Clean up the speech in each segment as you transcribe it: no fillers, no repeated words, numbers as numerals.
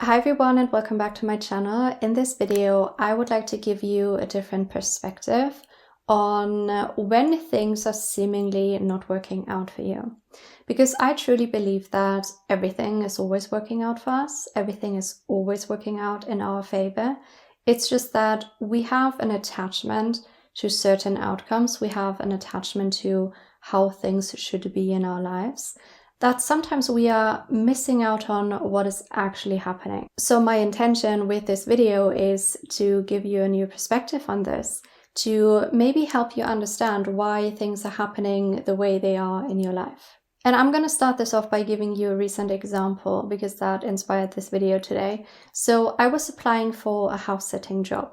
Hi everyone and welcome back to my channel. In this video, I would like to give you a different perspective on when things are seemingly not working out for you. Because I truly believe that everything is always working out for us. Everything is always working out in our favor. It's just that we have an attachment to certain outcomes. We have an attachment to how things should be in our lives, that sometimes we are missing out on what is actually happening. So my intention with this video is to give you a new perspective on this, to maybe help you understand why things are happening the way they are in your life. And I'm going to start this off by giving you a recent example because that inspired this video today. So I was applying for a house sitting job.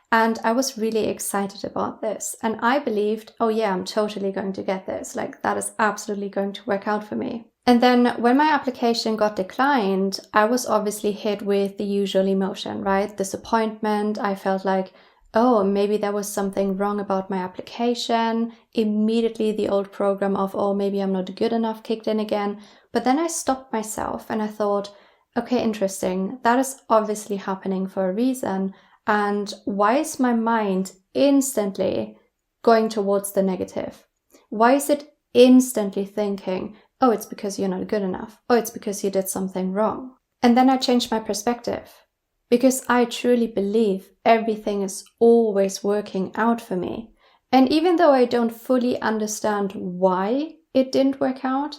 And I was really excited about this. And I believed, oh yeah, I'm totally going to get this. Like, that is absolutely going to work out for me. And then when my application got declined, I was obviously hit with the usual emotion, right? Disappointment. I felt like, oh, maybe there was something wrong about my application. Immediately the old program of, oh, maybe I'm not good enough kicked in again. But then I stopped myself and I thought, okay, interesting. That is obviously happening for a reason. And why is my mind instantly going towards the negative? Why is it instantly thinking, oh, it's because you're not good enough. Oh, it's because you did something wrong. And then I changed my perspective because I truly believe everything is always working out for me. And even though I don't fully understand why it didn't work out,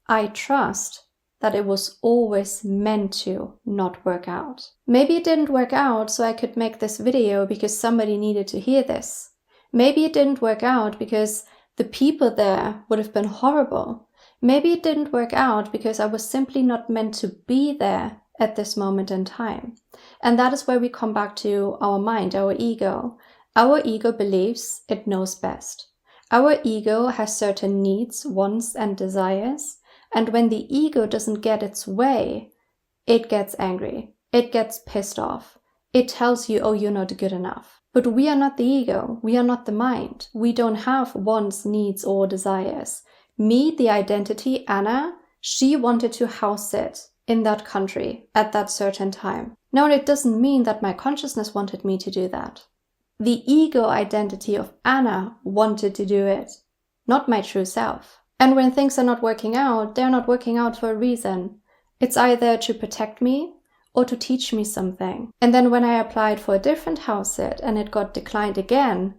I trust that it was always meant to not work out. Maybe it didn't work out so I could make this video because somebody needed to hear this. Maybe it didn't work out because the people there would have been horrible. Maybe it didn't work out because I was simply not meant to be there at this moment in time. And that is where we come back to our mind, our ego. Our ego believes it knows best. Our ego has certain needs, wants, and desires. And when the ego doesn't get its way, it gets angry. It gets pissed off. It tells you, oh, you're not good enough. But we are not the ego. We are not the mind. We don't have wants, needs, or desires. Me, the identity, Anna, she wanted to house sit in that country at that certain time. Now, it doesn't mean that my consciousness wanted me to do that. The ego identity of Anna wanted to do it, not my true self. And when things are not working out, they're not working out for a reason. It's either to protect me or to teach me something. And then when I applied for a different house sit and it got declined again,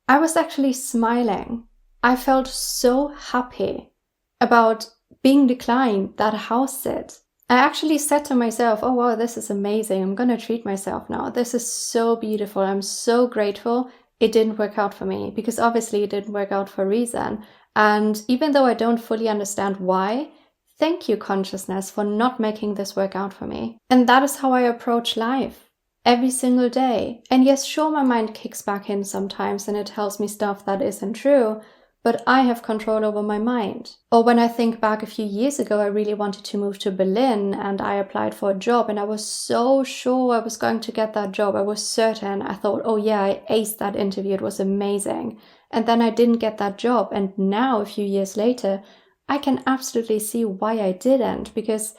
I was actually smiling. I felt so happy about being declined that house sit. I actually said to myself, oh wow, this is amazing. I'm going to treat myself now. This is so beautiful. I'm so grateful it didn't work out for me because obviously it didn't work out for a reason. And even though I don't fully understand why, thank you, consciousness, for not making this work out for me. And that is how I approach life every single day. And yes, sure, my mind kicks back in sometimes and it tells me stuff that isn't true, but I have control over my mind. Or when I think back a few years ago, I really wanted to move to Berlin and I applied for a job and I was so sure I was going to get that job. I was certain. I thought, oh yeah, I aced that interview. It was amazing. And then I didn't get that job. And now, a few years later, I can absolutely see why I didn't, because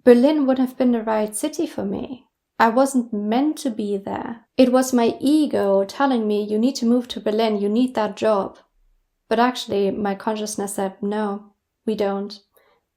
Berlin would have been the right city for me. I wasn't meant to be there. It was my ego telling me, you need to move to Berlin, you need that job. But actually, my consciousness said, no, we don't.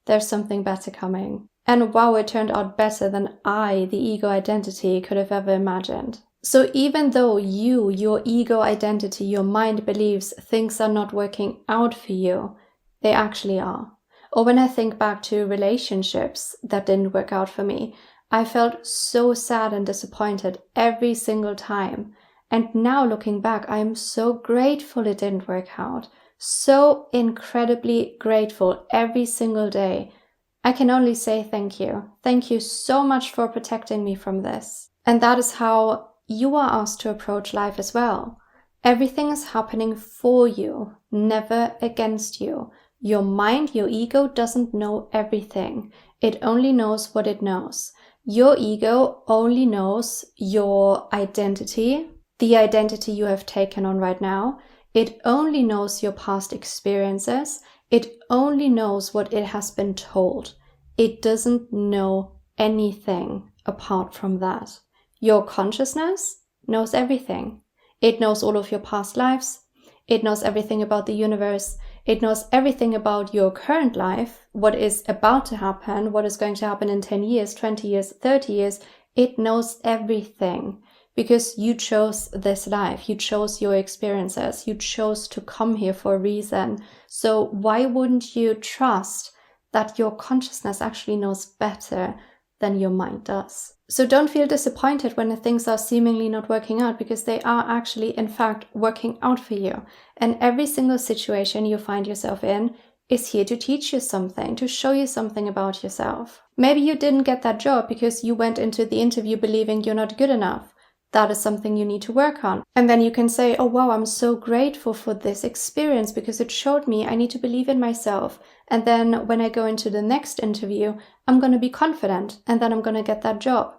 There's something better coming. And wow, it turned out better than I, the ego identity, could have ever imagined. So even though you, your ego identity, your mind believes things are not working out for you, they actually are. Or when I think back to relationships that didn't work out for me, I felt so sad and disappointed every single time. And now looking back, I am so grateful it didn't work out. So incredibly grateful every single day. I can only say thank you. Thank you so much for protecting me from this. And that is how you are asked to approach life as well. Everything is happening for you, never against you. Your mind, your ego doesn't know everything. It only knows what it knows. Your ego only knows your identity, the identity you have taken on right now. It only knows your past experiences. It only knows what it has been told. It doesn't know anything apart from that. Your consciousness knows everything. It knows all of your past lives. It knows everything about the universe. It knows everything about your current life, what is about to happen, what is going to happen in 10 years, 20 years, 30 years. It knows everything because you chose this life. You chose your experiences. You chose to come here for a reason. So why wouldn't you trust that your consciousness actually knows better than your mind does? So don't feel disappointed when the things are seemingly not working out, because they are actually, in fact, working out for you. And every single situation you find yourself in is here to teach you something, to show you something about yourself. Maybe you didn't get that job because you went into the interview believing you're not good enough. That is something you need to work on. And then you can say, oh wow, I'm so grateful for this experience because it showed me I need to believe in myself. And then when I go into the next interview, I'm going to be confident and then I'm going to get that job.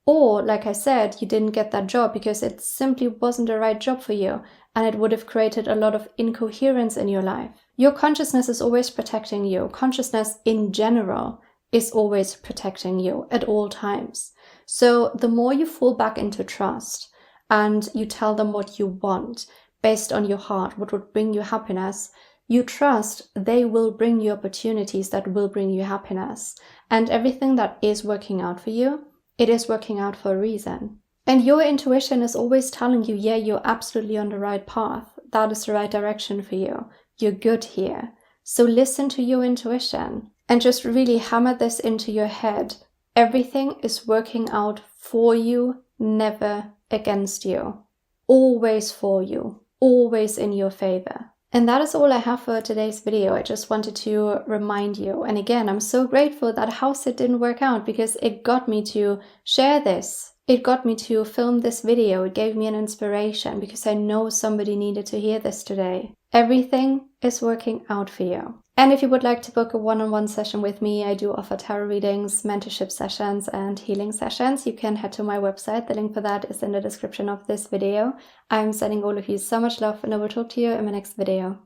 Or, like I said, you didn't get that job because it simply wasn't the right job for you and it would have created a lot of incoherence in your life. Your consciousness is always protecting you. Consciousness in general is always protecting you at all times. So the more you fall back into trust and you tell them what you want based on your heart, what would bring you happiness, you trust they will bring you opportunities that will bring you happiness. And everything that is working out for you, it is working out for a reason. And your intuition is always telling you, yeah, you're absolutely on the right path. That is the right direction for you. You're good here. So listen to your intuition and just really hammer this into your head. Everything is working out for you, never against you. Always for you, always in your favor. And that is all I have for today's video. I just wanted to remind you. And again, I'm so grateful that house sit didn't work out because it got me to share this. It got me to film this video. It gave me an inspiration because I know somebody needed to hear this today. Everything is working out for you. And if you would like to book a one-on-one session with me, I do offer tarot readings, mentorship sessions, and healing sessions. You can head to my website. The link for that is in the description of this video. I'm sending all of you so much love and I will talk to you in my next video.